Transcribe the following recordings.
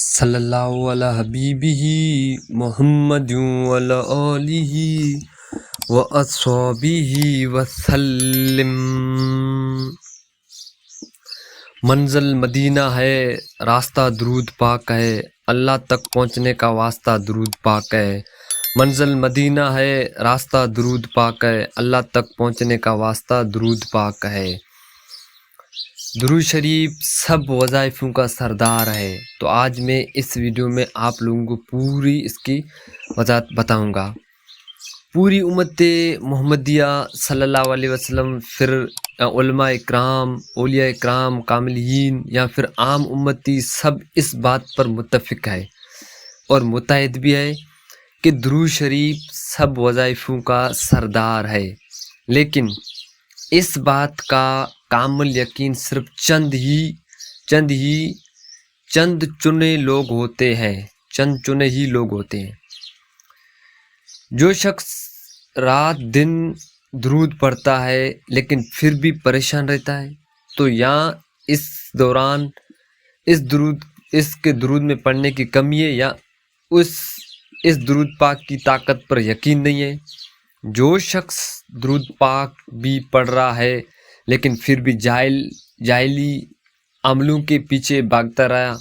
صلی اللہ علی حبیبہ محمد وعلی آلہ و اصحابہ وسلم۔ منزل مدینہ ہے، راستہ درود پاک ہے، اللہ تک پہنچنے کا واسطہ درود پاک ہے۔ منزل مدینہ ہے، راستہ درود پاک ہے، اللہ تک پہنچنے کا واسطہ درود پاک ہے۔ درود شریف سب وظائفوں کا سردار ہے۔ تو آج میں اس ویڈیو میں آپ لوگوں کو پوری اس کی وضاحت بتاؤں گا۔ پوری امت محمدیہ صلی اللہ علیہ وسلم، پھر علماء اکرام، اولیاء اکرام، کاملین یا پھر عام امتی سب اس بات پر متفق ہے اور متحد بھی ہے کہ درود شریف سب وظائفوں کا سردار ہے، لیکن اس بات کا کامل یقین صرف چند چنے لوگ ہوتے ہیں، چند چنے ہی لوگ ہوتے ہیں۔ جو شخص رات دن درود پڑھتا ہے لیکن پھر بھی پریشان رہتا ہے، تو یا اس دوران اس کے درود میں پڑھنے کی کمی ہے یا اس درود پاک کی طاقت پر یقین نہیں ہے۔ جو شخص درود پاک بھی پڑھ رہا ہے لیکن پھر بھی جاہلی عملوں کے پیچھے بھاگتا رہا،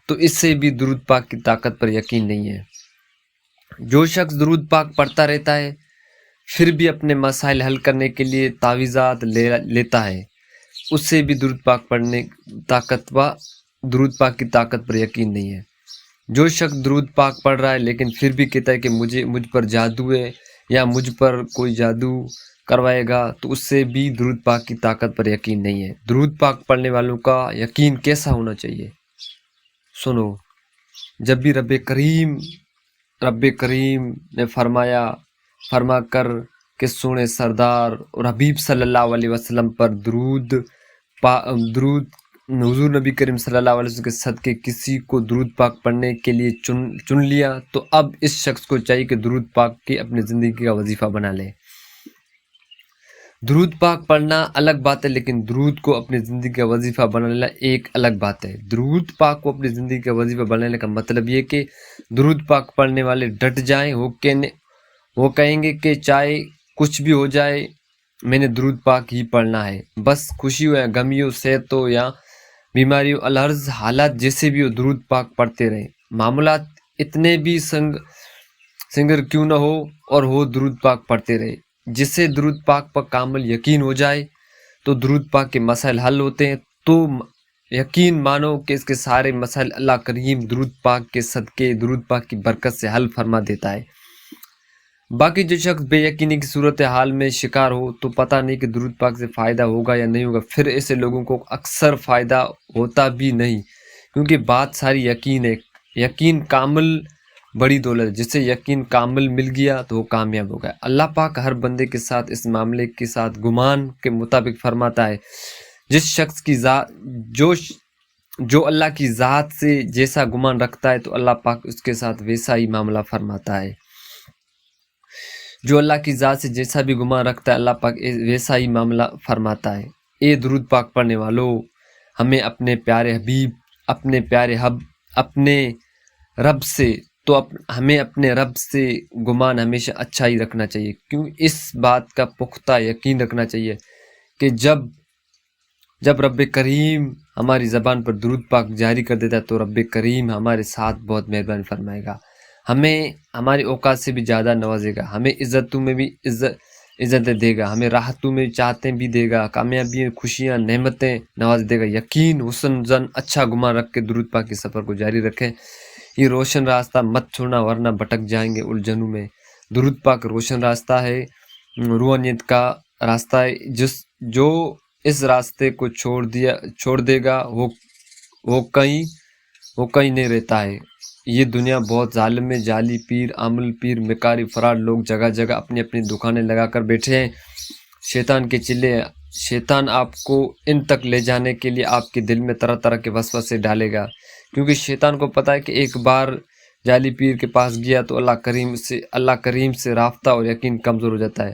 تو اس سے بھی درود پاک کی طاقت پر یقین نہیں ہے۔ جو شخص درود پاک پڑھتا رہتا ہے پھر بھی اپنے مسائل حل کرنے کے لیے تعویذات لیتا ہے، اس سے بھی درود پاک پڑھنے درود پاک کی طاقت پر یقین نہیں ہے۔ جو شخص درود پاک پڑھ رہا ہے لیکن پھر بھی کہتا ہے کہ مجھ پر جادو ہے یا مجھ پر کوئی جادو کروائے گا، تو اس سے بھی درود پاک کی طاقت پر یقین نہیں ہے۔ درود پاک پڑھنے والوں کا یقین کیسا ہونا چاہیے؟ سنو، جب بھی رب کریم نے فرما کر کہ سونے سردار اور حبیب صلی اللہ علیہ وسلم پر درود حضور نبی کریم صلی اللہ علیہ وسلم کے صدقے کسی کو درود پاک پڑھنے کے لیے چن لیا، تو اب اس شخص کو چاہیے کہ درود پاک کی اپنی زندگی کا وظیفہ بنا لے۔ درود پاک پڑھنا الگ بات ہے، لیکن درود کو اپنی زندگی کا وظیفہ بنانا ایک الگ بات ہے۔ درود پاک کو اپنی زندگی کا وظیفہ بنانے کا مطلب یہ کہ درود پاک پڑھنے والے ڈٹ جائیں، وہ کہیں گے کہ چاہے کچھ بھی ہو جائے میں نے درود پاک ہی پڑھنا ہے، بس خوشی ہو یا غمی ہو، صحت ہو یا بیماری ہو، العرض حالات جیسے بھی ہو، درود پاک پڑھتے رہیں۔ معاملات اتنے بھی سنگر کیوں نہ ہو درود پاک پڑھتے رہے۔ جس سے درود پاک پر کامل یقین ہو جائے تو درود پاک کے مسائل حل ہوتے ہیں، تو یقین مانو کہ اس کے سارے مسائل اللہ کریم درود پاک کے صدقے، درود پاک کی برکت سے حل فرما دیتا ہے۔ باقی جو شخص بے یقینی کی صورتحال میں شکار ہو تو پتہ نہیں کہ درود پاک سے فائدہ ہوگا یا نہیں ہوگا۔ پھر ایسے لوگوں کو اکثر فائدہ ہوتا بھی نہیں، کیونکہ بات ساری یقین ہے۔ یقین کامل بڑی دولت ہے، جسے یقین کامل مل گیا تو وہ کامیاب ہو گیا۔ اللہ پاک ہر بندے کے ساتھ اس معاملے کے ساتھ گمان کے مطابق فرماتا ہے۔ جس شخص کی ذات جو اللہ کی ذات سے جیسا گمان رکھتا ہے تو اللہ پاک اس کے ساتھ ویسا ہی معاملہ فرماتا ہے۔ جو اللہ کی ذات سے جیسا بھی گمان رکھتا ہے اللہ پاک ویسا ہی معاملہ فرماتا ہے۔ اے درود پاک پڑھنے والو، ہمیں اپنے پیارے حبیب، اپنے رب سے ہمیں اپنے رب سے گمان ہمیشہ اچھا ہی رکھنا چاہیے، کیوں اس بات کا پختہ یقین رکھنا چاہیے کہ جب رب کریم ہماری زبان پر درود پاک جاری کر دیتا ہے تو رب کریم ہمارے ساتھ بہت مہربانی فرمائے گا، ہمیں ہماری اوقات سے بھی زیادہ نوازے گا، ہمیں عزتوں میں بھی عزتیں دے گا، ہمیں راحتوں میں چاہتے بھی دے گا، کامیابی، خوشیاں، نعمتیں نواز دے گا۔ یقین، حسن زن، اچھا گمان رکھ کے درود پاک کے سفر کو جاری رکھیں۔ یہ روشن راستہ مت چھوڑنا ورنہ بھٹک جائیں گے الجھنوں میں۔ درود پاک روشن راستہ ہے، روحانیت کا راستہ ہے۔ جو اس راستے کو چھوڑ دے گا وہ کہیں نہیں رہتا ہے۔ یہ دنیا بہت ظالم ہے، جعلی پیر، عامل پیر، مکاری، فراڈ لوگ جگہ جگہ اپنی اپنی دکانیں لگا کر بیٹھے ہیں۔ شیطان کے چلے ہیں۔ شیطان آپ کو ان تک لے جانے کے لیے آپ کے دل میں طرح طرح کے وسوسے ڈالے گا، کیونکہ شیطان کو پتہ ہے کہ ایک بار جعلی پیر کے پاس گیا تو اللہ کریم سے رابطہ اور یقین کمزور ہو جاتا ہے۔